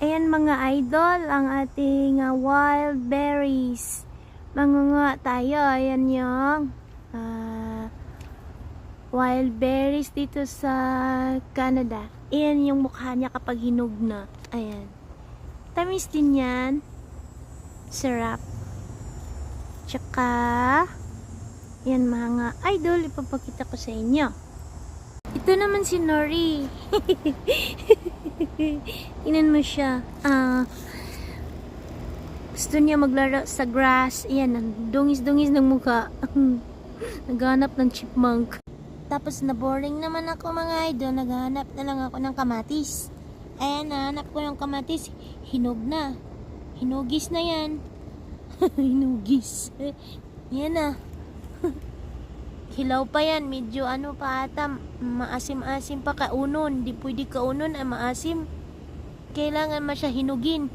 Ayan mga idol, ang ating wild berries. Mangunga tayo. Ayan yung wild berries dito sa Canada. Ayan yung mukha niya kapag hinog na. Ayan. Tamis din yan. Sarap. Tsaka, yan mga idol, ipapakita ko sa inyo. Ito naman si Nori. Tingnan mo siya. Gusto niya maglaro sa grass. Ayan, dungis-dungis ng mukha. Naghanap ng chipmunk. Tapos na-boring naman ako mga idol. Naghanap na lang ako ng kamatis. Ayan, nahanap ko ng kamatis. Hinog na. Hinugis na yan. Hinugis. Yan na. Hilaw pa yan. Medyo ano pa ata. Maasim-asim pa kaunon. Di pwede kaunon ay maasim. Kailangan ma siya hinugin.